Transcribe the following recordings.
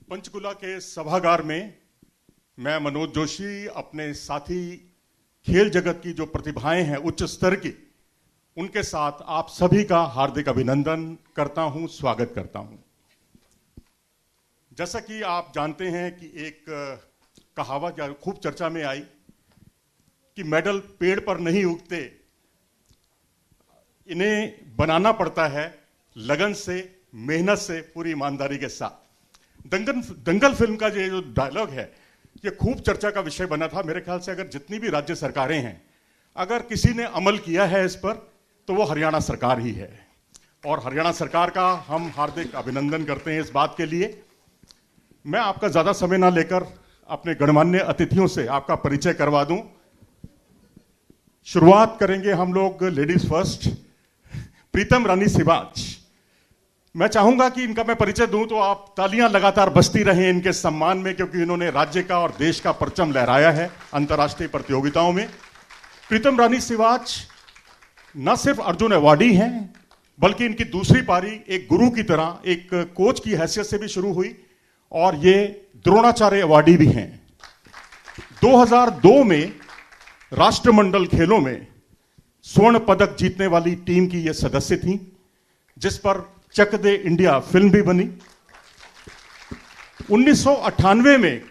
पंचकुला के सभागार में मैं मनोज जोशी अपने साथी खेल जगत की जो प्रतिभाएं हैं उच्च स्तर की, उनके साथ आप सभी का हार्दिक अभिनंदन करता हूं, स्वागत करता हूं। जैसा कि आप जानते हैं कि एक कहावत खूब चर्चा में आई कि मेडल पेड़ पर नहीं उगते, इन्हें बनाना पड़ता है लगन से, मेहनत से, पूरी ईमानदारी के साथ। दंगल फिल्म का जो डायलॉग है ये खूब चर्चा का विषय बना था। मेरे ख्याल से अगर जितनी भी राज्य सरकारें हैं, अगर किसी ने अमल किया है इस पर तो वो हरियाणा सरकार ही है, और हरियाणा सरकार का हम हार्दिक अभिनंदन करते हैं इस बात के लिए। मैं आपका ज्यादा समय ना लेकर अपने गणमान्य अतिथियों से आपका परिचय करवा दूं। शुरुआत करेंगे हम लोग लेडीज फर्स्ट, प्रीतम रानी सिवाच। मैं चाहूंगा कि इनका मैं परिचय दूं तो आप तालियां लगातार बजती रहें इनके सम्मान में, क्योंकि इन्होंने राज्य का और देश का परचम लहराया है अंतर्राष्ट्रीय प्रतियोगिताओं में। प्रीतम रानी सिवाच न सिर्फ अर्जुन अवार्डी हैं, बल्कि इनकी दूसरी पारी एक गुरु की तरह, एक कोच की हैसियत से भी शुरू हुई, और ये द्रोणाचार्य अवार्डी भी हैं। 2002 में राष्ट्रमंडल खेलों में स्वर्ण पदक जीतने वाली टीम की ये सदस्य थी, जिस पर चक दे इंडिया फिल्म भी बनी। 1998 में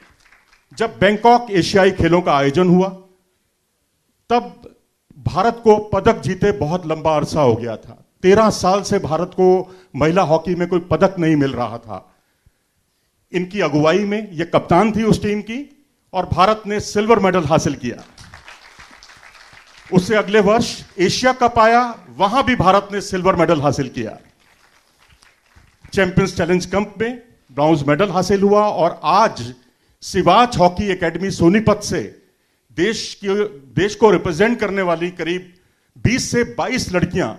जब बैंकॉक एशियाई खेलों का आयोजन हुआ, तब भारत को पदक जीते बहुत लंबा अरसा हो गया था। 13 साल से भारत को महिला हॉकी में कोई पदक नहीं मिल रहा था। इनकी अगुवाई में ये कप्तान थी उस टीम की, और भारत ने सिल्वर मेडल हासिल किया। उससे अगले वर्ष एशिया कप आया, वहां भी भारत ने सिल्वर मेडल हासिल किया। चैंपियंस चैलेंज कप में ब्रॉन्ज मेडल हासिल हुआ, और आज सिवाच हॉकी एकेडमी सोनीपत से देश को रिप्रेजेंट करने वाली करीब 20 से 22 लड़कियां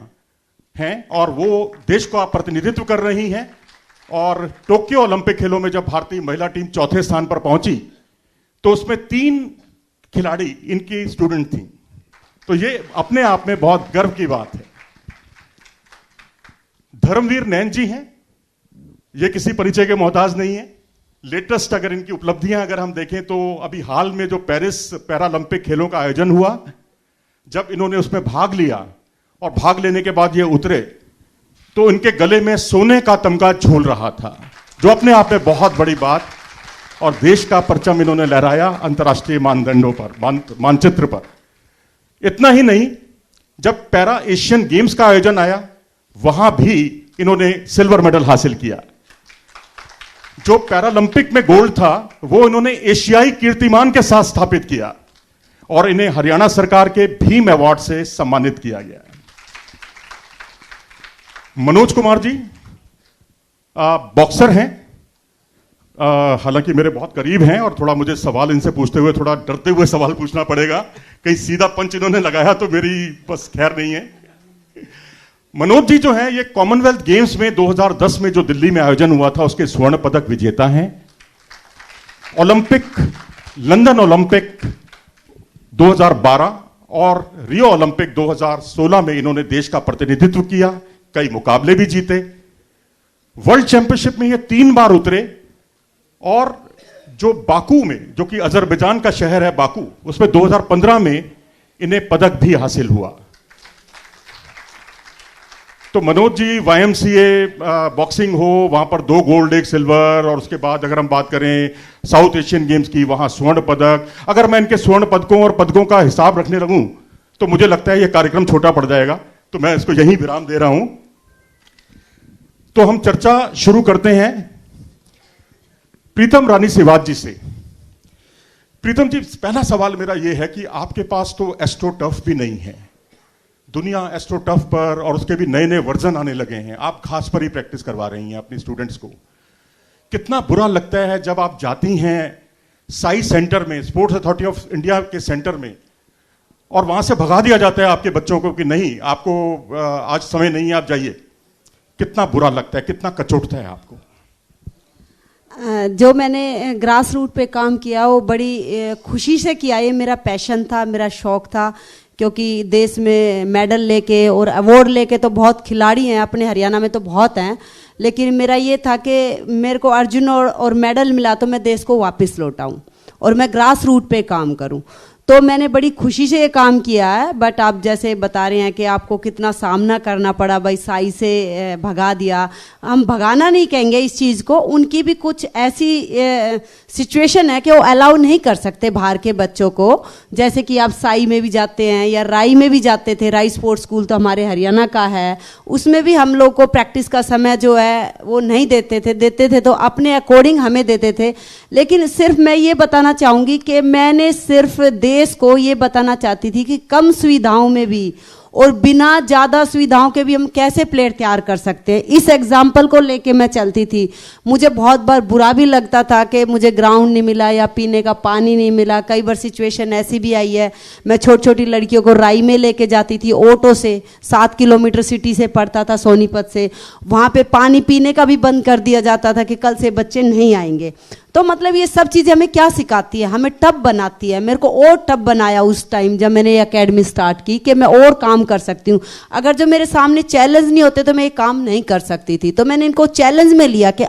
हैं, और वो देश का प्रतिनिधित्व कर रही हैं। और टोक्यो ओलंपिक खेलों में जब भारतीय महिला टीम चौथे स्थान पर पहुंची, तो उसमें 3 खिलाड़ी इनकी स्टूडेंट थी। तो ये अपने आप में बहुत गर्व की बात है। धर्मवीर नैन जी हैं, ये किसी परिचय के मोहताज नहीं है। लेटेस्ट अगर इनकी उपलब्धियां अगर हम देखें तो अभी हाल में जो पेरिस पैरालंपिक खेलों का आयोजन हुआ, जब इन्होंने उसमें भाग लिया और भाग लेने के बाद ये उतरे, तो इनके गले में सोने का तमगा झूल रहा था, जो अपने आप में बहुत बड़ी बात, और देश का परचम इन्होंने लहराया अंतर्राष्ट्रीय मानदंडों पर, मानचित्र पर। इतना ही नहीं, जब पैरा एशियन गेम्स का आयोजन आया, वहां भी इन्होंने सिल्वर मेडल हासिल किया। जो पैरालंपिक में गोल्ड था, वो इन्होंने एशियाई कीर्तिमान के साथ स्थापित किया, और इन्हें हरियाणा सरकार के भीम अवार्ड से सम्मानित किया गया। मनोज कुमार जी बॉक्सर हैं, हालांकि मेरे बहुत करीब हैं, और थोड़ा मुझे सवाल इनसे पूछते हुए थोड़ा डरते हुए सवाल पूछना पड़ेगा, कहीं सीधा पंच इन्होंने लगाया तो मेरी बस खैर नहीं है। मनोज जी जो हैं, ये कॉमनवेल्थ गेम्स में 2010 में जो दिल्ली में आयोजन हुआ था, उसके स्वर्ण पदक विजेता हैं। लंदन ओलंपिक 2012 और रियो ओलंपिक 2016 में इन्होंने देश का प्रतिनिधित्व किया, कई मुकाबले भी जीते। वर्ल्ड चैंपियनशिप में ये 3 बार उतरे, और जो बाकू में, जो कि अजरबैजान का शहर है बाकू, उसमें 2015 में इन्हें पदक भी हासिल हुआ। तो मनोज जी YMCA बॉक्सिंग हो, वहां पर 2 गोल्ड 1 सिल्वर, और उसके बाद अगर हम बात करें साउथ एशियन गेम्स की, वहां स्वर्ण पदक। अगर मैं इनके स्वर्ण पदकों और पदकों का हिसाब रखने लगूं तो मुझे लगता है यह कार्यक्रम छोटा पड़ जाएगा, तो मैं इसको यहीं विराम दे रहा हूं। तो हम चर्चा शुरू करते हैं प्रीतम रानी सिवाच जी से। प्रीतम जी, पहला सवाल मेरा यह है कि आपके पास तो एस्ट्रो टर्फ भी नहीं है, दुनिया एस्ट्रो टर्फ पर, और उसके भी नए नए वर्जन आने लगे हैं, आप घास पर ही प्रैक्टिस करवा रही हैं अपनी स्टूडेंट्स को। कितना बुरा लगता है जब आप जाती हैं साई सेंटर में, स्पोर्ट्स अथॉरिटी ऑफ इंडिया के सेंटर में, और वहां से भगा दिया जाता है आपके बच्चों को कि नहीं, आपको आज समय नहीं है, आप जाइए। कितना बुरा लगता है, कितना कचोटता है आपको? जो मैंने ग्रास रूट पे काम किया वो बड़ी खुशी से किया, ये मेरा पैशन था, मेरा शौक था, क्योंकि देश में मेडल लेके और अवार्ड लेके तो बहुत खिलाड़ी हैं, अपने हरियाणा में तो बहुत हैं, लेकिन मेरा ये था कि मेरे को अर्जुन और मेडल मिला तो मैं देश को वापस लौटाऊं और मैं ग्रास रूट पे काम करूं। तो मैंने बड़ी खुशी से ये काम किया है। बट आप जैसे बता रहे हैं कि आपको कितना सामना करना पड़ा, भाई साई से भगा दिया, हम भगाना नहीं कहेंगे इस चीज़ को, उनकी भी कुछ ऐसी सिचुएशन है कि वो अलाउ नहीं कर सकते बाहर के बच्चों को। जैसे कि आप साई में भी जाते हैं या राई में भी जाते थे, राई स्पोर्ट्स स्कूल तो हमारे हरियाणा का है, उसमें भी हम लोग को प्रैक्टिस का समय जो है वो नहीं देते थे तो अपने अकॉर्डिंग हमें देते थे। लेकिन सिर्फ मैं ये बताना चाहूँगी कि मैंने सिर्फ देश को ये बताना चाहती थी कि कम सुविधाओं में भी और बिना ज़्यादा सुविधाओं के भी हम कैसे प्लेयर तैयार कर सकते हैं, इस एग्जाम्पल को लेके मैं चलती थी। मुझे बहुत बार बुरा भी लगता था कि मुझे ग्राउंड नहीं मिला या पीने का पानी नहीं मिला। कई बार सिचुएशन ऐसी भी आई है, मैं छोटी छोटी लड़कियों को राई में लेके जाती थी ऑटो से, 7 किलोमीटर सिटी से पड़ता था सोनीपत से, वहाँ पे पानी पीने का भी बंद कर दिया जाता था कि कल से बच्चे नहीं आएंगे। तो मतलब ये सब चीज़ें हमें क्या सिखाती है, हमें टफ बनाती है। मेरे को और टफ बनाया उस टाइम जब मैंने ये अकेडमी स्टार्ट की कि मैं और काम कर सकती हूँ। अगर जो मेरे सामने चैलेंज नहीं होते तो मैं ये काम नहीं कर सकती थी। तो मैंने इनको चैलेंज में लिया कि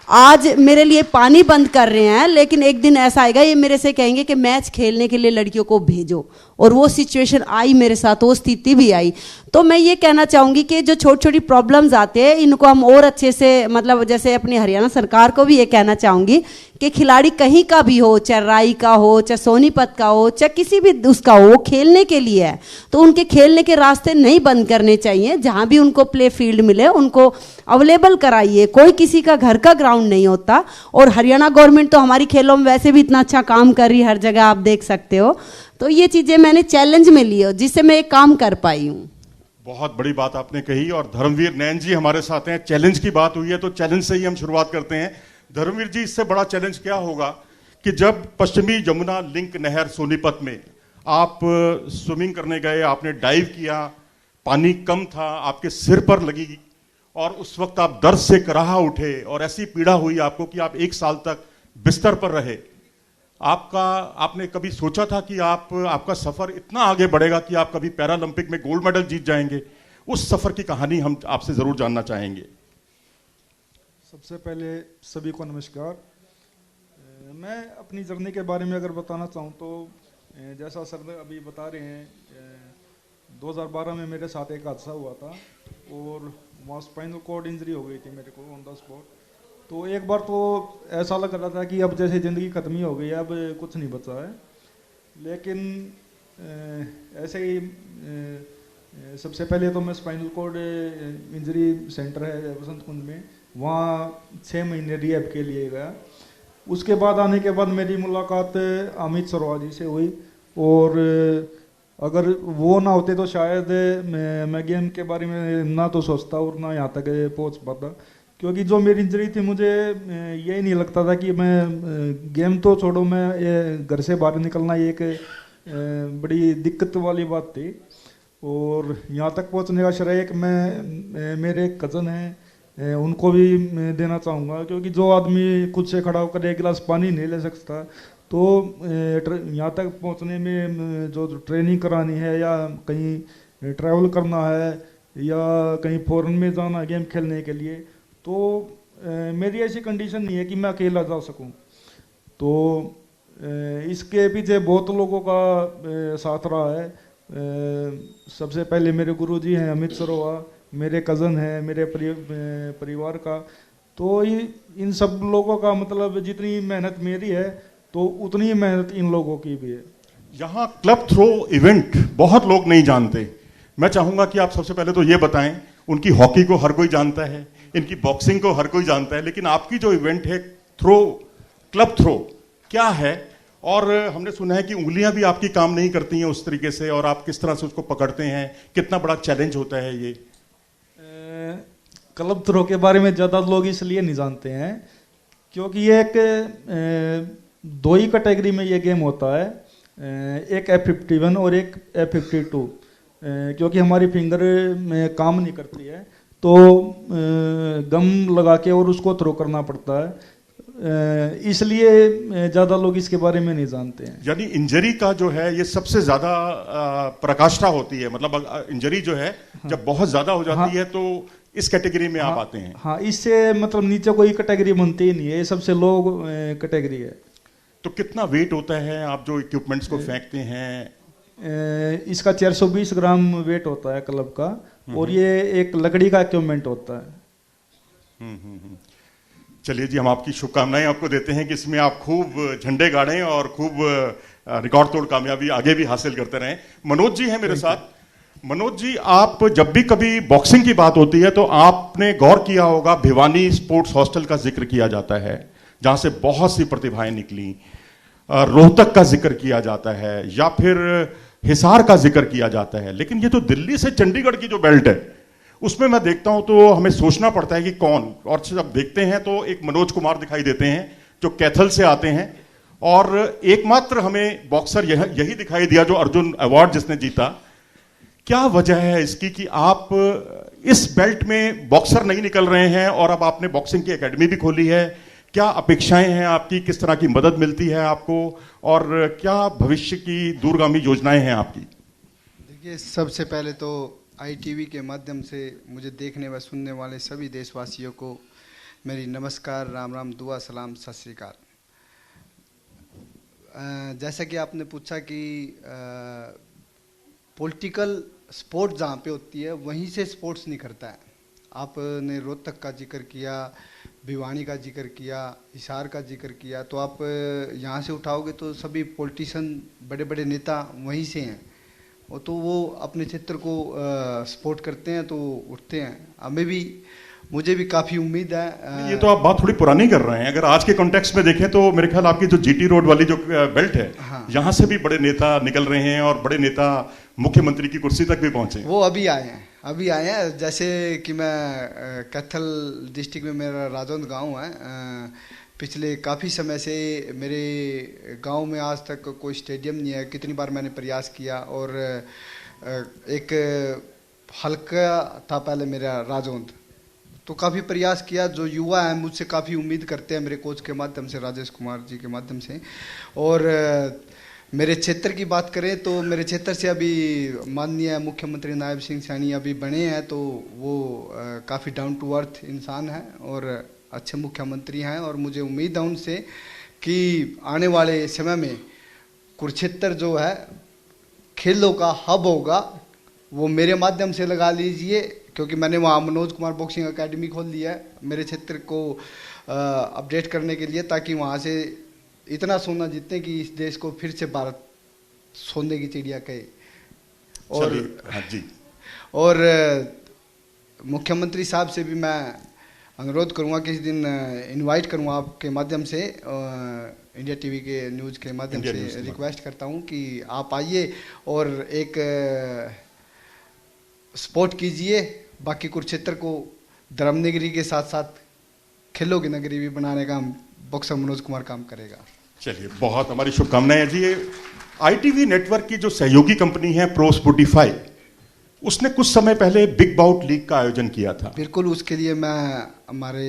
आज मेरे लिए पानी बंद कर रहे हैं, लेकिन एक दिन ऐसा आएगा ये मेरे से कहेंगे कि मैच खेलने के लिए लड़कियों को भेजो। और वो सिचुएशन आई मेरे साथ, वो स्थिति भी आई। तो मैं ये कहना चाहूँगी कि जो छोटी छोटी प्रॉब्लम्स आते हैं इनको हम और अच्छे से, मतलब जैसे अपनी हरियाणा सरकार को भी ये कहना चाहूँगी कि खिलाड़ी कहीं का भी हो, चाहे राई का हो, चाहे सोनीपत का हो, चाहे किसी भी उसका हो, खेलने के लिए है तो उनके खेलने के रास्ते नहीं बंद करने चाहिए। जहाँ भी उनको प्ले फील्ड मिले उनको अवेलेबल कराइए। कोई किसी का घर का ग्राउंड नहीं होता। और हरियाणा गवर्नमेंट तो हमारी खेलों में वैसे भी इतना अच्छा काम कर रही है, हर जगह आप देख सकते हो। तो ये चीज़ें मैंने चैलेंज में ली जिससे मैं एक काम कर पाई हूँ। बहुत बड़ी बात आपने कही। और धर्मवीर नैन जी हमारे साथ हैं। चैलेंज की बात हुई है तो चैलेंज से ही हम शुरुआत करते हैं। धर्मवीर जी, इससे बड़ा चैलेंज क्या होगा कि जब पश्चिमी जमुना लिंक नहर सोनीपत में आप स्विमिंग करने गए, आपने डाइव किया, पानी कम था, आपके सिर पर लगी और उस वक्त आप दर्द से कराह उठे और ऐसी पीड़ा हुई आपको कि आप 1 साल तक बिस्तर पर रहे। आपने कभी सोचा था कि आपका सफर इतना आगे बढ़ेगा कि आप कभी पैरालंपिक में गोल्ड मेडल जीत जाएंगे? उस सफर की कहानी हम आपसे जरूर जानना चाहेंगे। सबसे पहले सभी को नमस्कार। मैं अपनी जर्नी के बारे में अगर बताना चाहूँ तो जैसा सर अभी बता रहे हैं, 2012 में मेरे साथ एक हादसा हुआ था और वहाँ स्पाइनल कॉर्ड इंजरी हो गई थी मेरे को ऑन द स्पॉट। तो एक बार तो ऐसा लग रहा था कि अब जैसे ज़िंदगी ख़त्म ही हो गई है, अब कुछ नहीं बचा है। लेकिन ऐसे ही सबसे पहले तो मैं स्पाइनल कॉर्ड इंजरी सेंटर है बसंत कुंज में, वहाँ 6 महीने रिहैब के लिए गया। उसके बाद आने के बाद मेरी मुलाकात अमित सरवा जी से हुई और अगर वो ना होते तो शायद मैं गेम के बारे में ना तो सोचता और ना यहाँ तक पहुँच पाता। क्योंकि जो मेरी इंजरी थी मुझे यही नहीं लगता था कि मैं गेम तो छोड़ो, मैं घर से बाहर निकलना एक बड़ी दिक्कत वाली बात थी। और यहाँ तक पहुँचने का श्रेय मैं मेरे कज़न हैं उनको भी मैं देना चाहूँगा। क्योंकि जो आदमी खुद से खड़ा होकर 1 गिलास पानी नहीं ले सकता तो यहाँ तक पहुँचने में जो ट्रेनिंग करानी है या कहीं ट्रैवल करना है या कहीं फॉरेन में जाना गेम खेलने के लिए, तो मेरी ऐसी कंडीशन नहीं है कि मैं अकेला जा सकूं। तो इसके पीछे बहुत लोगों का साथ रहा है। सबसे पहले मेरे गुरुजी हैं अमित सरोवा, मेरे कज़न हैं, मेरे परिवार का। तो इन सब लोगों का मतलब जितनी मेहनत मेरी है तो उतनी ही मेहनत इन लोगों की भी है। यहाँ क्लब थ्रो इवेंट बहुत लोग नहीं जानते। मैं चाहूंगा कि आप सबसे पहले तो ये बताएं, उनकी हॉकी को हर कोई जानता है, इनकी बॉक्सिंग को हर कोई जानता है, लेकिन आपकी जो इवेंट है क्लब थ्रो क्या है? और हमने सुना है कि उंगलियां भी आपकी काम नहीं करती हैं उस तरीके से, और आप किस तरह से उसको पकड़ते हैं, कितना बड़ा चैलेंज होता है ये? क्लब थ्रो के बारे में ज़्यादा लोग इसलिए नहीं जानते हैं क्योंकि ये एक 2 ही कैटेगरी में ये गेम होता है, एक F51 और एक F52। क्योंकि हमारी फिंगर में काम नहीं करती है तो गम लगा के और उसको थ्रो करना पड़ता है, इसलिए ज़्यादा लोग इसके बारे में नहीं जानते हैं। यानी इंजरी का जो है ये सबसे ज़्यादा प्रकाष्ठा होती है, मतलब इंजरी जो है जब बहुत ज़्यादा हो जाती है तो इस कैटेगरी में आप आते हैं? हाँ, इससे मतलब नीचे कोई कैटेगरी बनती ही नहीं है, ये सबसे लो कैटेगरी है। तो कितना वेट होता है आप जो इक्विपमेंट्स को फेंकते हैं? इसका 420 ग्राम वेट होता है क्लब का, और ये एक लकड़ी का इक्विपमेंट होता है। चलिए जी, हम आपकी शुभकामनाएं आपको देते हैं कि इसमें आप खूब झंडे गाड़ें और खूब रिकॉर्ड तोड़ कामयाबी आगे भी हासिल करते रहें। मनोज जी हैं मेरे साथ। मनोज जी, आप जब भी कभी बॉक्सिंग की बात होती है तो आपने गौर किया होगा, भिवानी स्पोर्ट्स हॉस्टल का जिक्र किया जाता है जहां से बहुत सी प्रतिभाएं निकली, रोहतक का जिक्र किया जाता है, या फिर हिसार का जिक्र किया जाता है। लेकिन ये तो दिल्ली से चंडीगढ़ की जो बेल्ट है उसमें मैं देखता हूं तो हमें सोचना पड़ता है कि कौन, और जब देखते हैं तो एक मनोज कुमार दिखाई देते हैं जो कैथल से आते हैं, और एकमात्र हमें बॉक्सर यही दिखाई दिया जो अर्जुन अवार्ड जिसने जीता। क्या वजह है इसकी कि आप इस बेल्ट में बॉक्सर नहीं निकल रहे हैं और अब आपने बॉक्सिंग की एकेडमी भी खोली है? क्या अपेक्षाएं हैं आपकी, किस तरह की मदद मिलती है आपको, और क्या भविष्य की दूरगामी योजनाएं हैं आपकी? देखिए, सबसे पहले तो ITV के माध्यम से मुझे देखने व सुनने वाले सभी देशवासियों को मेरी नमस्कार, राम राम, दुआ सलाम, सत श्री अकाल। जैसा कि आपने पूछा कि पॉलिटिकल स्पोर्ट जहाँ पे होती है वहीं से स्पोर्ट्स नहीं करता है। आपने रोहतक का जिक्र किया, भिवानी का जिक्र किया, हिसार का जिक्र किया, तो आप यहाँ से उठाओगे तो सभी पॉलिटिशियन, बड़े बड़े नेता वहीं से हैं, और तो वो अपने क्षेत्र को सपोर्ट करते हैं तो उठते हैं। हमें भी, मुझे भी काफ़ी उम्मीद है। ये तो आप बात थोड़ी पुरानी कर रहे हैं। अगर आज के कॉन्टेक्स्ट में देखें तो मेरे ख्याल आपकी जो GT रोड वाली जो बेल्ट है, हाँ, यहाँ से भी बड़े नेता निकल रहे हैं और बड़े नेता मुख्यमंत्री की कुर्सी तक भी पहुंचे। वो अभी आए हैं। जैसे कि मैं कैथल डिस्ट्रिक्ट में मेरा राजौंद गांव है। पिछले काफ़ी समय से मेरे गांव में आज तक कोई स्टेडियम नहीं है। कितनी बार मैंने प्रयास किया, और एक हल्का था पहले मेरा राजौंद, तो काफ़ी प्रयास किया। जो युवा हैं मुझसे काफ़ी उम्मीद करते हैं मेरे कोच के माध्यम से, राजेश कुमार जी के माध्यम से। और मेरे क्षेत्र की बात करें तो मेरे क्षेत्र से अभी माननीय मुख्यमंत्री नायब सिंह सैनी अभी बने हैं, तो वो काफ़ी डाउन टू अर्थ इंसान हैं और अच्छे मुख्यमंत्री हैं, और मुझे उम्मीद है उनसे कि आने वाले समय में कुरुक्षेत्र जो है खेलों का हब होगा, वो मेरे माध्यम से लगा लीजिए, क्योंकि मैंने वहाँ मनोज कुमार बॉक्सिंग एकेडमी खोल लिया है मेरे क्षेत्र को अपडेट करने के लिए, ताकि वहाँ से इतना सोना जीतने कि इस देश को फिर से भारत सोने की चिड़िया कहे। और हाँ जी, और मुख्यमंत्री साहब से भी मैं अनुरोध करूँगा, किसी दिन इनवाइट करूँगा आपके माध्यम से, इंडिया टीवी के न्यूज़ के माध्यम से रिक्वेस्ट करता हूँ कि आप आइए और एक सपोर्ट कीजिए। बाकी कुरुक्षेत्र को धर्मनगरी के साथ साथ खेलों की नगरी भी बनाने का बॉक्सर मनोज कुमार काम करेगा। चलिए, बहुत हमारी शुभकामनाएं जी। ITV नेटवर्क की जो सहयोगी कंपनी है प्रो स्पोर्टिफाई, उसने कुछ समय पहले बिग बाउट लीग का आयोजन किया था। बिल्कुल, उसके लिए मैं हमारे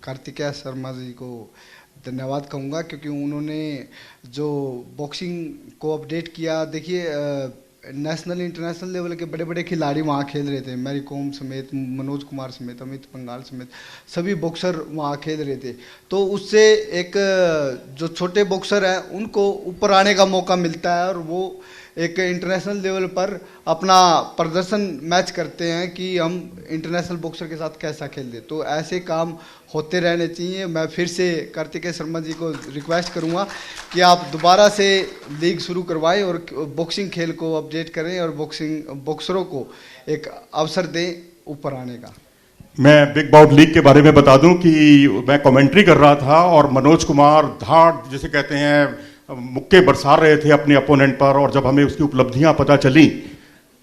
कार्तिकेय शर्मा जी को धन्यवाद कहूँगा, क्योंकि उन्होंने जो बॉक्सिंग को अपडेट किया। देखिए, नेशनल इंटरनेशनल लेवल के बड़े बड़े खिलाड़ी वहाँ खेल रहे थे, मैरी कॉम समेत, मनोज कुमार समेत, अमित पंघाल समेत सभी बॉक्सर वहाँ खेल रहे थे। तो उससे एक जो छोटे बॉक्सर हैं उनको ऊपर आने का मौका मिलता है, और वो एक इंटरनेशनल लेवल पर अपना प्रदर्शन मैच करते हैं कि हम इंटरनेशनल बॉक्सर के साथ कैसा खेल दे। तो ऐसे काम होते रहने चाहिए। मैं फिर से कार्तिकेय शर्मा जी को रिक्वेस्ट करूंगा कि आप दोबारा से लीग शुरू करवाएं और बॉक्सिंग खेल को अपडेट करें, और बॉक्सरों को एक अवसर दें ऊपर आने का। मैं बिग बाउट लीग के बारे में बता दूं कि मैं कमेंट्री कर रहा था और मनोज कुमार धाड़ जिसे कहते हैं मुक्के बरसा रहे थे अपने अपोनेंट पर, और जब हमें उसकी उपलब्धियां पता चली,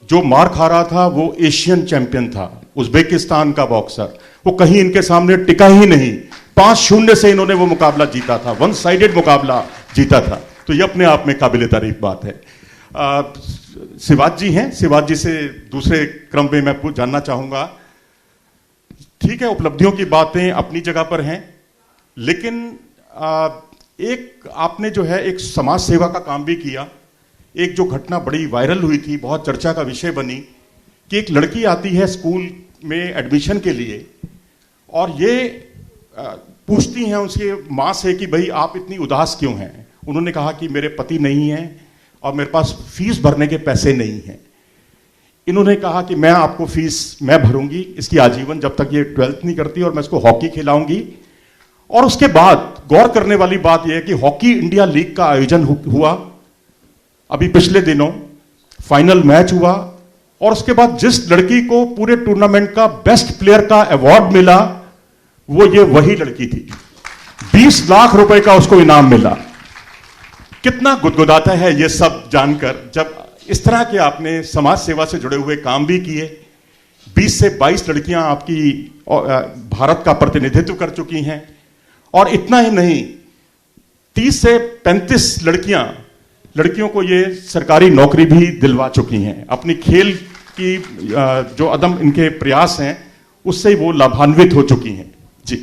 जो मार खा रहा था वो एशियन चैंपियन था, उज्बेकिस्तान का बॉक्सर, वो कहीं इनके सामने टिका ही नहीं। 5-0 से इन्होंने वो मुकाबला जीता था, 1 साइडेड मुकाबला जीता था। तो ये अपने आप में काबिल तारीफ बात है। शिवाज जी हैं, शिवाज जी से दूसरे क्रम में मैं जानना चाहूंगा। ठीक है, उपलब्धियों की बातें अपनी जगह पर हैं, लेकिन एक आपने जो है एक समाज सेवा का काम भी किया। एक जो घटना बड़ी वायरल हुई थी, बहुत चर्चा का विषय बनी, कि एक लड़की आती है स्कूल में एडमिशन के लिए, और ये पूछती हैं उसके माँ से कि भाई आप इतनी उदास क्यों हैं। उन्होंने कहा कि मेरे पति नहीं हैं और मेरे पास फीस भरने के पैसे नहीं हैं। इन्होंने कहा कि मैं आपको फीस मैं भरूंगी इसकी आजीवन, जब तक ये 12th नहीं करती, और मैं इसको हॉकी खिलाऊंगी। और उसके बाद गौर करने वाली बात यह है कि हॉकी इंडिया लीग का आयोजन हुआ अभी पिछले दिनों, फाइनल मैच हुआ, और उसके बाद जिस लड़की को पूरे टूर्नामेंट का बेस्ट प्लेयर का अवार्ड मिला वो ये वही लड़की थी। 20 लाख रुपए का उसको इनाम मिला। कितना गुदगुदाता है ये सब जानकर, जब इस तरह के आपने समाज सेवा से जुड़े हुए काम भी किए। 20 से 22 लड़कियां आपकी भारत का प्रतिनिधित्व कर चुकी हैं, और इतना ही नहीं 30 से 35 लड़कियों को ये सरकारी नौकरी भी दिलवा चुकी हैं। अपनी खेल की जो अदम इनके प्रयास हैं उससे वो लाभान्वित हो चुकी हैं। जी,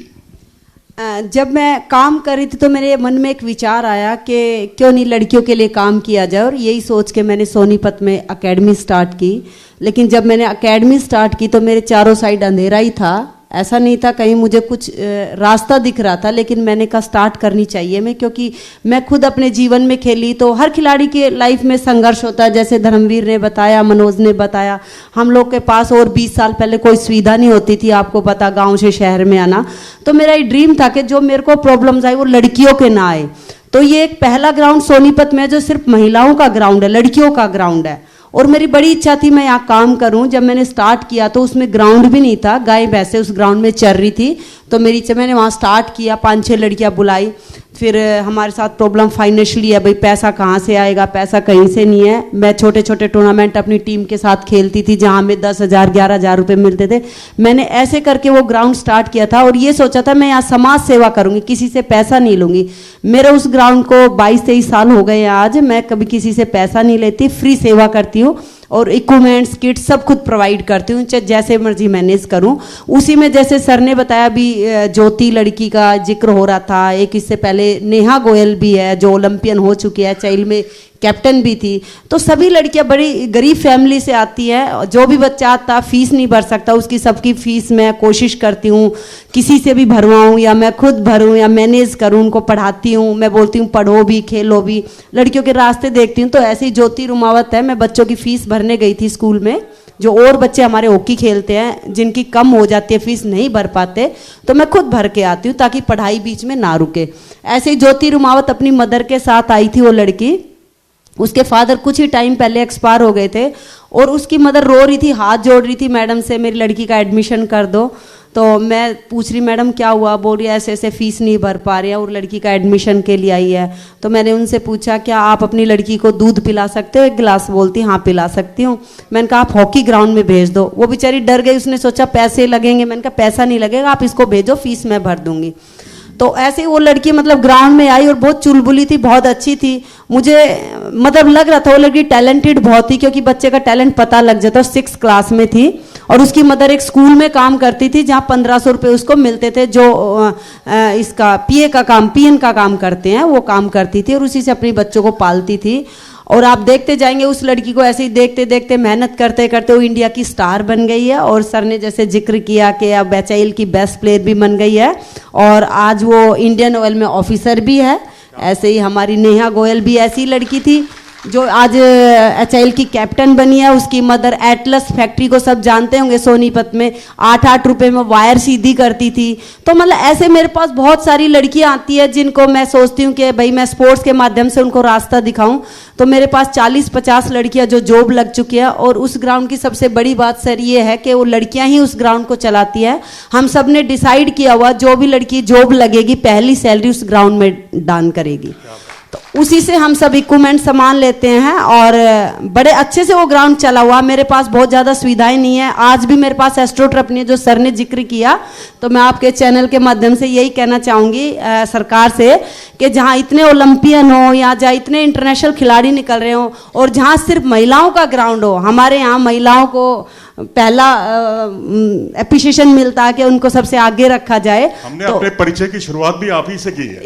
जब मैं काम कर रही थी तो मेरे मन में एक विचार आया कि क्यों नहीं लड़कियों के लिए काम किया जाए, और यही सोच के मैंने सोनीपत में एकेडमी स्टार्ट की। लेकिन जब मैंने एकेडमी स्टार्ट की तो मेरे चारों साइड अंधेरा ही था, ऐसा नहीं था कहीं मुझे कुछ रास्ता दिख रहा था। लेकिन मैंने कहा स्टार्ट करनी चाहिए मैं, क्योंकि मैं खुद अपने जीवन में खेली तो हर खिलाड़ी के लाइफ में संघर्ष होता है। जैसे धर्मवीर ने बताया, मनोज ने बताया, हम लोग के पास और 20 साल पहले कोई सुविधा नहीं होती थी, आपको पता, गांव से शहर में आना। तो मेरा ये ड्रीम था कि जो मेरे को प्रॉब्लम्स आई वो लड़कियों के ना आए। तो ये एक पहला ग्राउंड सोनीपत में जो सिर्फ महिलाओं का ग्राउंड है, लड़कियों का ग्राउंड है, और मेरी बड़ी इच्छा थी मैं यहाँ काम करूँ। जब मैंने स्टार्ट किया तो उसमें ग्राउंड भी नहीं था, गाय भैंसे उस ग्राउंड में चल रही थी। तो मैंने वहाँ स्टार्ट किया, 5-6 लड़कियाँ बुलाई। फिर हमारे साथ प्रॉब्लम फाइनेंशियली है, भाई पैसा कहाँ से आएगा, पैसा कहीं से नहीं है। मैं छोटे छोटे टूर्नामेंट अपनी टीम के साथ खेलती थी जहाँ में 10,000 11,000 रुपये मिलते थे। मैंने ऐसे करके वो ग्राउंड स्टार्ट किया था, और ये सोचा था मैं यहाँ समाज सेवा करूँगी, किसी से पैसा नहीं लूँगी। मेरे उस ग्राउंड को 22-23 साल हो गए आज, मैं कभी किसी से पैसा नहीं लेती, फ्री सेवा करती हूँ, और इक्विपमेंट्स किट सब खुद प्रोवाइड करती हूँ, चाहे जैसे मर्जी मैनेज करूँ। उसी में जैसे सर ने बताया भी ज्योति लड़की का जिक्र हो रहा था, एक इससे पहले नेहा गोयल भी है जो ओलंपियन हो चुकी है, चाइल्ड में कैप्टन भी थी। तो सभी लड़कियां बड़ी गरीब फैमिली से आती हैं, जो भी बच्चा आता फीस नहीं भर सकता, उसकी सबकी फीस मैं कोशिश करती हूँ किसी से भी भरवाऊँ या मैं खुद भरूँ या मैनेज करूँ, उनको पढ़ाती हूँ। मैं बोलती हूँ पढ़ो भी खेलो भी, लड़कियों के रास्ते देखती हूँ। तो ऐसे ही ज्योति रुमावत है, मैं बच्चों की फीस भरने गई थी स्कूल में, जो और बच्चे हमारे हॉकी खेलते हैं जिनकी कम हो जाती है, फीस नहीं भर पाते, तो मैं खुद भर के आती हूँ ताकि पढ़ाई बीच में ना रुके। ऐसे ही ज्योति रुमावत अपनी मदर के साथ आई थी। वो लड़की, उसके फादर कुछ ही टाइम पहले एक्सपायर हो गए थे, और उसकी मदर रो रही थी, हाथ जोड़ रही थी मैडम से, मेरी लड़की का एडमिशन कर दो। तो मैं पूछ रही मैडम क्या हुआ, बोल रही ऐसे ऐसे फीस नहीं भर पा रही है और लड़की का एडमिशन के लिए आई है। तो मैंने उनसे पूछा क्या आप अपनी लड़की को दूध पिला सकते हो 1 गिलास? बोलती हाँ पिला सकती हूँ। मैंने कहा आप हॉकी ग्राउंड में भेज दो। वो बेचारी डर गई, उसने सोचा पैसे लगेंगे। मैंने कहा पैसा नहीं लगेगा, आप इसको भेजो, फीस मैं भर दूंगी। तो ऐसे ही वो लड़की मतलब ग्राउंड में आई और बहुत चुलबुली थी, बहुत अच्छी थी। मुझे मतलब लग रहा था वो लड़की टैलेंटेड बहुत थी, क्योंकि बच्चे का टैलेंट पता लग जाता। 6th क्लास में थी और उसकी मदर एक स्कूल में काम करती थी जहाँ 1500 रुपये उसको मिलते थे, जो इसका पीएन का काम करते हैं वो काम करती थी, और उसी से अपने बच्चों को पालती थी। और आप देखते जाएंगे उस लड़की को ऐसे ही देखते देखते मेहनत करते करते वो इंडिया की स्टार बन गई है। और सर ने जैसे जिक्र किया कि अब एचआईएल की बेस्ट प्लेयर भी बन गई है, और आज वो इंडियन ऑयल में ऑफिसर भी है। ऐसे ही हमारी नेहा गोयल भी ऐसी लड़की थी जो आज एचआईएल की कैप्टन बनी है। उसकी मदर एटलस फैक्ट्री को सब जानते होंगे सोनीपत में, 8-8 रुपए में वायर सीधी करती थी। तो मतलब ऐसे मेरे पास बहुत सारी लड़कियां आती है जिनको मैं सोचती हूँ कि भाई मैं स्पोर्ट्स के माध्यम से उनको रास्ता दिखाऊं। तो मेरे पास 40-50 लड़कियां जो जॉब लग चुकी है। और उस ग्राउंड की सबसे बड़ी बात सर ये है कि वो लड़कियां ही उस ग्राउंड को चलाती है। हम सब ने डिसाइड किया हुआ जो भी लड़की जॉब लगेगी पहली सैलरी उस ग्राउंड में दान करेगी। तो उसी से हम सब इक्विपमेंट सामान लेते हैं, और बड़े अच्छे से वो ग्राउंड चला हुआ। मेरे पास बहुत ज़्यादा सुविधाएं नहीं है। आज भी मेरे पास एस्ट्रोट्रप नहीं है, जो सर ने जिक्र किया। तो मैं आपके चैनल के माध्यम से यही कहना चाहूँगी सरकार से कि जहाँ इतने ओलंपियन हो या जहाँ इतने इंटरनेशनल खिलाड़ी निकल रहे हो, और जहाँ सिर्फ महिलाओं का ग्राउंड हो, हमारे यहाँ महिलाओं को पहला एप्रिशिएशन मिलता है कि उनको सबसे आगे रखा जाए। हमने तो अपने परिचय की शुरुआत भी आप ही से की है।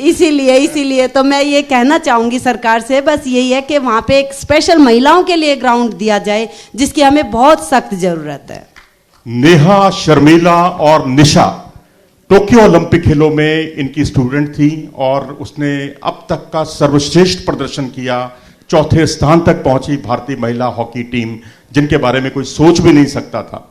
इसीलिए तो मैं ये कहना चाहूंगी सरकार से, बस यही है कि वहाँ पे एक स्पेशल महिलाओं के लिए ग्राउंड दिया जाए, जिसकी हमें बहुत सख्त जरूरत है। नेहा, शर्मिला और निशा टोक्यो ओलंपिक खेलों में इनकी स्टूडेंट थी और उसने अब तक का सर्वश्रेष्ठ प्रदर्शन किया। चौथे स्थान तक पहुंची भारतीय महिला हॉकी टीम, जिनके बारे में कोई सोच भी नहीं सकता था।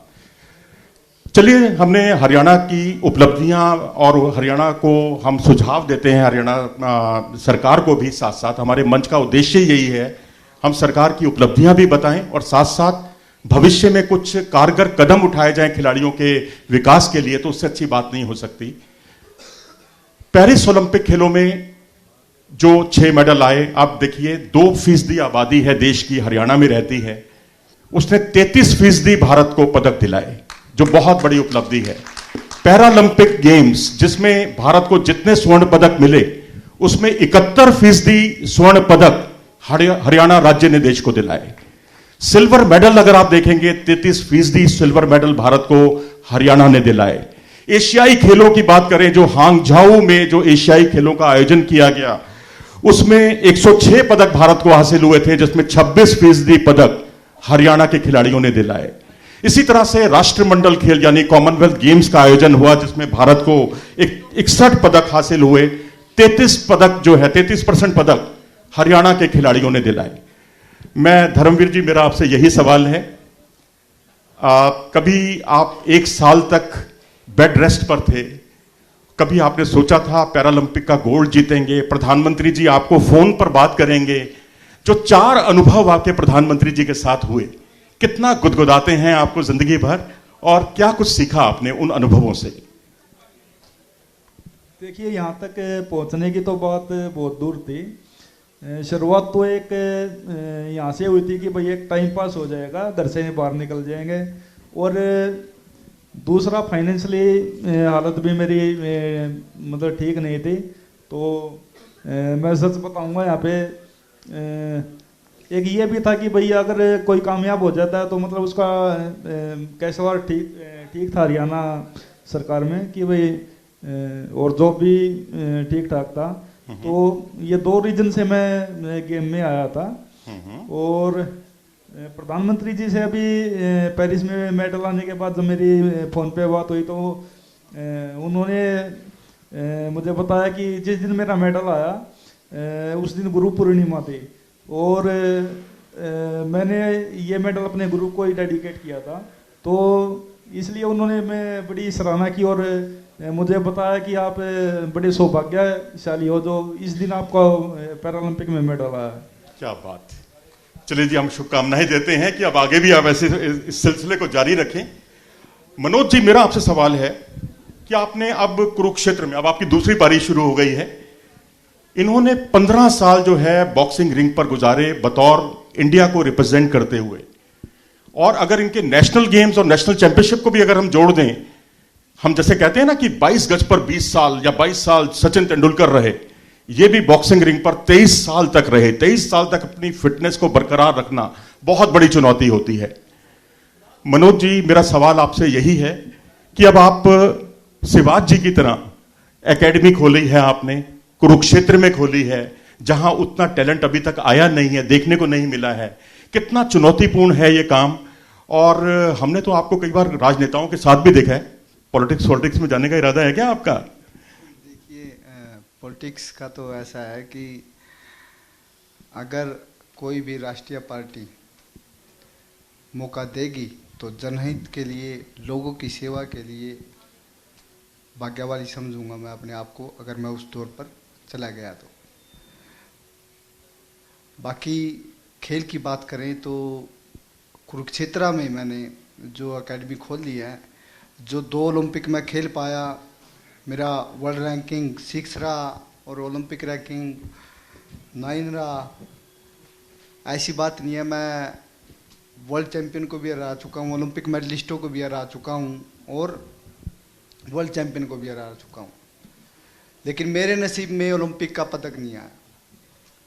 चलिए, हमने हरियाणा की उपलब्धियां और हरियाणा को हम सुझाव देते हैं, हरियाणा सरकार को भी। साथ साथ हमारे मंच का उद्देश्य यही है, हम सरकार की उपलब्धियां भी बताएं और साथ साथ भविष्य में कुछ कारगर कदम उठाए जाएं खिलाड़ियों के विकास के लिए, तो उससे अच्छी बात नहीं हो सकती। पेरिस ओलंपिक खेलों में जो 6 मेडल आए, आप देखिए 2% आबादी है देश की, हरियाणा में रहती है, उसने 33% भारत को पदक दिलाए, जो बहुत बड़ी उपलब्धि है। पैरालंपिक गेम्स जिसमें भारत को जितने स्वर्ण पदक मिले, उसमें 71% स्वर्ण पदक हरियाणा राज्य ने देश को दिलाए। सिल्वर मेडल अगर आप देखेंगे, 33% सिल्वर मेडल भारत को हरियाणा ने दिलाए। एशियाई खेलों की बात करें, जो हांगझाऊ में जो एशियाई खेलों का आयोजन किया गया, उसमें 106 पदक भारत को हासिल हुए थे, जिसमें 26% पदक हरियाणा के खिलाड़ियों ने दिलाए। इसी तरह से राष्ट्रमंडल खेल यानी कॉमनवेल्थ गेम्स का आयोजन हुआ, जिसमें भारत को 61 पदक हासिल हुए। 33 पदक जो है, 33% पदक हरियाणा के खिलाड़ियों ने दिलाए। मैं धर्मवीर जी, मेरा आपसे यही सवाल है, कभी आप 1 साल तक बेड रेस्ट पर थे, कभी आपने सोचा था पैरालंपिक का गोल्ड जीतेंगे, प्रधानमंत्री जी आपको फोन पर बात करेंगे? जो 4 अनुभव आपके प्रधानमंत्री जी के साथ हुए, कितना गुदगुदाते हैं आपको जिंदगी भर, और क्या कुछ सीखा आपने उन अनुभवों से? देखिए, यहाँ तक पहुँचने की तो बात बहुत दूर थी। शुरुआत तो एक यहाँ से हुई थी कि भाई एक टाइम पास हो जाएगा, घर से बाहर निकल जाएंगे, और दूसरा फाइनेंशियली हालत भी मेरी मतलब ठीक नहीं थी। तो मैं सच बताऊंगा यहाँ पे, एक ये भी था कि भाई अगर कोई कामयाब हो जाता है तो मतलब उसका कैशवार ठीक था हरियाणा सरकार में कि भाई, और जॉब भी ठीक ठाक था। तो ये 2 रीजन से मैं गेम में आया था। और प्रधानमंत्री जी से अभी पेरिस में मेडल आने के बाद जब मेरी फ़ोन पे बात हुई, तो उन्होंने मुझे बताया कि जिस दिन मेरा मेडल आया उस दिन गुरु पूर्णिमा थी, और मैंने ये मेडल अपने गुरु को ही डेडिकेट किया था। तो इसलिए उन्होंने मैं बड़ी सराहना की और मुझे बताया कि आप बड़े सौभाग्यशाली हो जो इस दिन आपका पैरालंपिक में मेडल आया। क्या बात। चलिए जी, हम शुभकामनाएं देते हैं कि अब आगे भी आप ऐसे इस सिलसिले को जारी रखें। मनोज जी, मेरा आपसे सवाल है कि आपने अब कुरुक्षेत्र में, अब आपकी दूसरी पारी शुरू हो गई है, इन्होंने 15 साल जो है बॉक्सिंग रिंग पर गुजारे बतौर इंडिया को रिप्रेजेंट करते हुए, और अगर इनके नेशनल गेम्स और नेशनल चैंपियनशिप को भी अगर हम जोड़ दें, हम जैसे कहते हैं ना कि 22 गज पर 20 साल या 22 साल सचिन तेंदुलकर रहे, ये भी बॉक्सिंग रिंग पर 23 साल तक रहे। 23 साल तक अपनी फिटनेस को बरकरार रखना बहुत बड़ी चुनौती होती है। मनोज जी, मेरा सवाल आपसे यही है कि अब आप शिवाज जी की तरह एकेडमी खोली है आपने, कुरुक्षेत्र में खोली है, जहां उतना टैलेंट अभी तक आया नहीं है, देखने को नहीं मिला है। कितना चुनौतीपूर्ण है ये काम, और हमने तो आपको कई बार राजनेताओं के साथ भी देखा है। पॉलिटिक्स में जाने का इरादा है क्या आपका? देखिए, पॉलिटिक्स का तो ऐसा है कि अगर कोई भी राष्ट्रीय पार्टी मौका देगी तो जनहित के लिए, लोगों की सेवा के लिए भाग्यवाली समझूंगा मैं अपने आप को, अगर मैं उस दौर पर चला गया तो। बाकी खेल की बात करें तो कुरुक्षेत्र में मैंने जो एकेडमी खोल ली है, जो 2 ओलंपिक में खेल पाया, मेरा वर्ल्ड रैंकिंग 6 रहा और ओलंपिक रैंकिंग 9 रहा। ऐसी बात नहीं है, मैं वर्ल्ड चैंपियन को भी हरा चुका हूँ, ओलंपिक मेडलिस्टों को भी हरा चुका हूँ और वर्ल्ड चैंपियन को भी हरा चुका हूँ, लेकिन मेरे नसीब में ओलंपिक का पदक नहीं आया।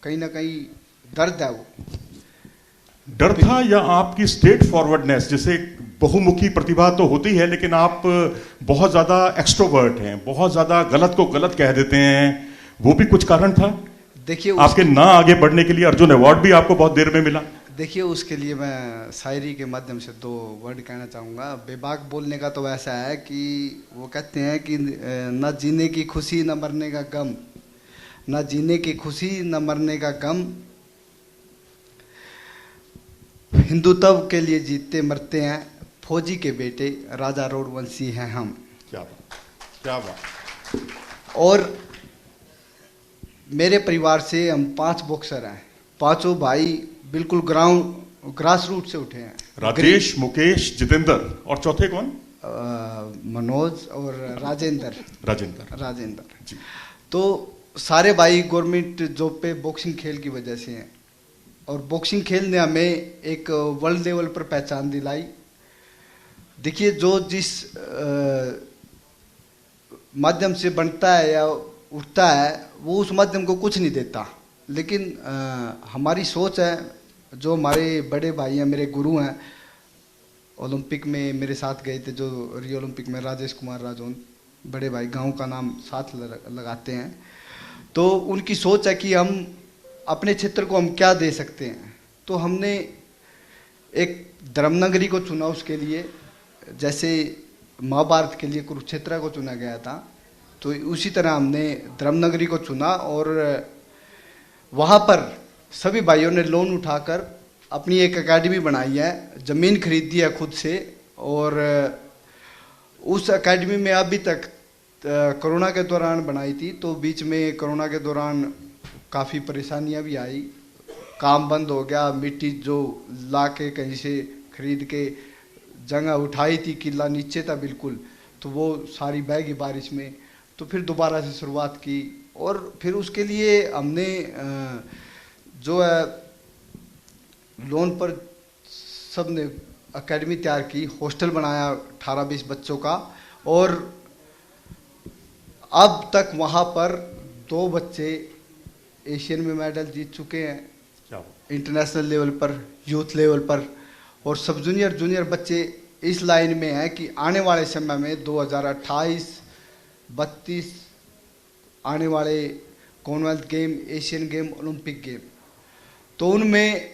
कहीं ना कहीं दर्द है। वो डर था या आपकी स्ट्रेट फॉरवर्डनेस? जैसे बहुमुखी प्रतिभा तो होती है, लेकिन आप बहुत ज्यादा एक्सट्रोवर्ट हैं, बहुत ज्यादा गलत को गलत कह देते हैं, वो भी कुछ कारण था? देखिए, आपके ना आगे बढ़ने के लिए अर्जुन अवार्ड भी आपको बहुत देर में मिला। देखिए, उसके लिए मैं शायरी के माध्यम से 2 वर्ड कहना चाहूँगा। बेबाक बोलने का तो वैसा है कि वो कहते हैं कि न जीने की खुशी न मरने का गम, न जीने की खुशी न मरने का गम, हिंदुत्व के लिए जीते मरते हैं, फौजी के बेटे राजा रोडवंशी हैं हम। क्या बात, क्या बात। और मेरे परिवार से हम 5 बॉक्सर हैं, 5 भाई बिल्कुल ग्रास रूट से उठे हैं। राजेश, मुकेश, जितेंद्र और चौथे कौन? मनोज और राजेंद्र। राजेंद्र जी। तो सारे भाई गवर्नमेंट जॉब पे बॉक्सिंग खेल की वजह से हैं, और बॉक्सिंग खेल ने हमें एक वर्ल्ड लेवल पर पहचान दिलाई। देखिए, जो जिस माध्यम से बनता है या उठता है वो उस माध्यम को कुछ नहीं देता, लेकिन हमारी सोच है, जो हमारे बड़े भाई हैं, मेरे गुरु हैं, ओलंपिक में मेरे साथ गए थे, जो रियो ओलंपिक में राजेश कुमार राजौन, बड़े भाई, गांव का नाम साथ लगाते हैं। तो उनकी सोच है कि हम अपने क्षेत्र को हम क्या दे सकते हैं। तो हमने एक धर्मनगरी को चुना उसके लिए, जैसे महाभारत के लिए कुरुक्षेत्र को चुना गया था, तो उसी तरह हमने धर्मनगरी को चुना। और वहाँ पर सभी भाइयों ने लोन उठाकर अपनी एक एकेडमी बनाई है, ज़मीन खरीदी है खुद से। और उस एकेडमी में अभी तक कोरोना के दौरान बनाई थी, तो बीच में कोरोना के दौरान काफ़ी परेशानियां भी आई, काम बंद हो गया, मिट्टी जो ला के कहीं से खरीद के जगह उठाई थी, किला नीचे था बिल्कुल, तो वो सारी बह गई बारिश में। तो फिर दोबारा से शुरुआत की, और फिर उसके लिए हमने जो है लोन पर सब ने एकेडमी तैयार की, हॉस्टल बनाया 18-20 बच्चों का, और अब तक वहाँ पर 2 बच्चे एशियन में मेडल जीत चुके हैं, इंटरनेशनल लेवल पर, यूथ लेवल पर। और सब जूनियर जूनियर बच्चे इस लाइन में हैं कि आने वाले समय में 2028, 32 आने वाले Commonwealth game, Asian game, Olympic game, तो उनमें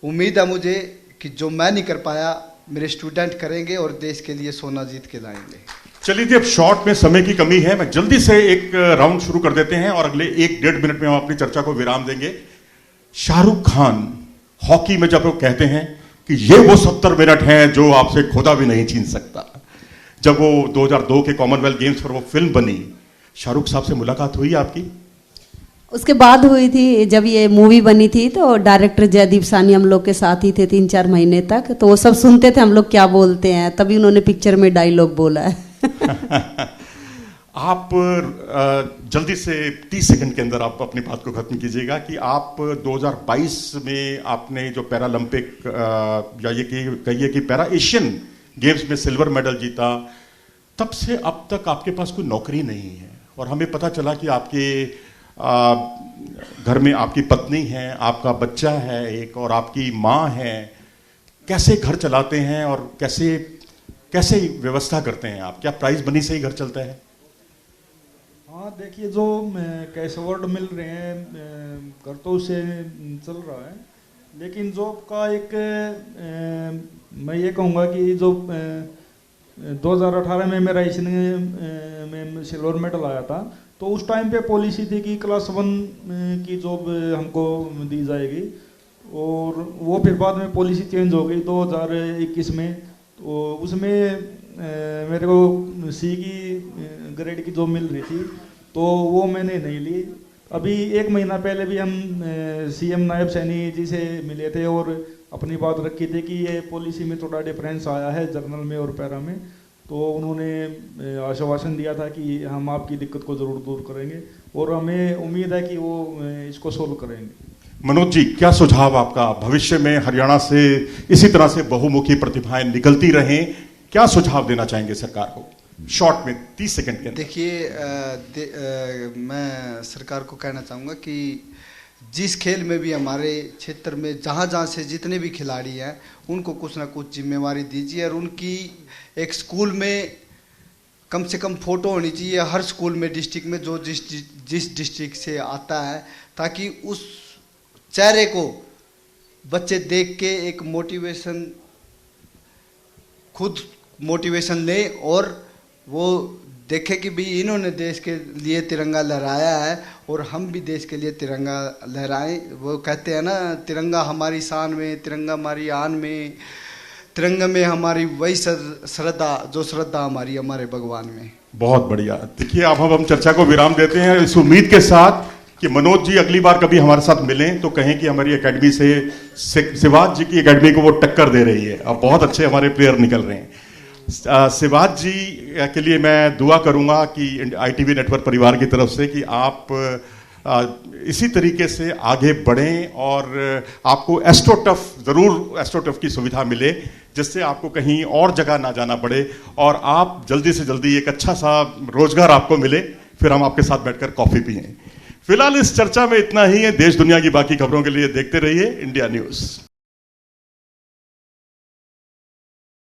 उम्मीद है मुझे कि जो मैं नहीं कर पाया मेरे स्टूडेंट करेंगे और देश के लिए सोना जीत के लाएंगे। चलिए जी, अब शॉर्ट में समय की कमी है, मैं जल्दी से एक राउंड शुरू कर देते हैं और अगले 1-1.5 मिनट में हम अपनी चर्चा को विराम देंगे। शाहरुख खान हॉकी में जब वो कहते हैं कि ये वो 70 मिनट हैं जो आपसे खुदा भी नहीं छीन सकता, जब वो 2002 के कॉमनवेल्थ गेम्स पर वो फिल्म बनी, शाहरुख साहब से मुलाकात हुई आपकी? उसके बाद हुई थी, जब ये मूवी बनी थी तो डायरेक्टर जयदीप सानी हम लोग के साथ ही थे 3-4 महीने तक, तो वो सब सुनते थे हम लोग क्या बोलते हैं, तभी उन्होंने पिक्चर में डायलॉग बोला है। आप जल्दी से 30 सेकंड के अंदर आप अपनी बात को खत्म कीजिएगा कि आप 2022 में आपने जो पैरालंपिक या ये कहिए कि पैरा एशियन गेम्स में सिल्वर मेडल जीता, तब से अब तक आपके पास कोई नौकरी नहीं है, और हमें पता चला कि आपके घर में आपकी पत्नी है, आपका बच्चा है एक, और आपकी माँ है। कैसे घर चलाते हैं और कैसे व्यवस्था करते हैं आप? क्या प्राइज मनी से ही घर चलता है? हाँ, देखिए, जो कैश अवार्ड मिल रहे हैं घर तो उससे चल रहा है, लेकिन जॉब का एक मैं ये कहूँगा कि जो 2018 में मेरा एशियन में सिल्वर मेडल आया था, तो उस टाइम पे पॉलिसी थी कि क्लास 1 की जॉब हमको दी जाएगी, और वो फिर बाद में पॉलिसी चेंज हो गई 2021 में, तो उसमें मेरे को सी की ग्रेड की जॉब मिल रही थी, तो वो मैंने नहीं ली। अभी 1 महीना पहले भी हम सीएम नायब सैनी जी से मिले थे और अपनी बात रखी थी कि ये पॉलिसी में थोड़ा डिफरेंस आया है जर्नल में और पैरा में, तो उन्होंने आश्वासन दिया था कि हम आपकी दिक्कत को ज़रूर दूर करेंगे, और हमें उम्मीद है कि वो इसको सोल्व करेंगे। मनोज जी, क्या सुझाव आपका? भविष्य में हरियाणा से इसी तरह से बहुमुखी प्रतिभाएं निकलती रहें, क्या सुझाव देना चाहेंगे सरकार को शॉर्ट में 30 सेकंड के अंदर? देखिए, मैं सरकार को कहना चाहूँगा कि जिस खेल में भी हमारे क्षेत्र में जहाँ से जितने भी खिलाड़ी हैं उनको कुछ ना कुछ जिम्मेवारी दीजिए, और उनकी एक स्कूल में कम से कम फ़ोटो होनी चाहिए हर स्कूल में, डिस्ट्रिक्ट में, जो जिस डिस्ट्रिक्ट से आता है, ताकि उस चेहरे को बच्चे देख के एक मोटिवेशन, खुद मोटिवेशन ले और वो देखे कि भी इन्होंने देश के लिए तिरंगा लहराया है और हम भी देश के लिए तिरंगा लहराएं। वो कहते हैं ना, तिरंगा हमारी शान में, तिरंगा हमारी आन में, तिरंगा में हमारी वही श्रद्धा जो श्रद्धा हमारी हमारे भगवान में। बहुत बढ़िया। देखिए अब हम चर्चा को विराम देते हैं इस उम्मीद के साथ कि मनोज जी अगली बार कभी हमारे साथ मिलें तो कहें कि हमारी एकेडमी से शिवाज जी की एकेडमी को वो टक्कर दे रही है। अब बहुत अच्छे हमारे प्लेयर निकल रहे हैं। शिवाज जी के लिए मैं दुआ करूंगा कि ITV नेटवर्क परिवार की तरफ से कि आप इसी तरीके से आगे बढ़ें और आपको एस्ट्रोटफ, जरूर एस्ट्रोटफ की सुविधा मिले जिससे आपको कहीं और जगह ना जाना पड़े और आप जल्दी से जल्दी एक अच्छा सा रोजगार आपको मिले, फिर हम आपके साथ बैठकर कॉफी पिएं। फिलहाल इस चर्चा में इतना ही है। देश दुनिया की बाकी खबरों के लिए देखते रहिए इंडिया न्यूज।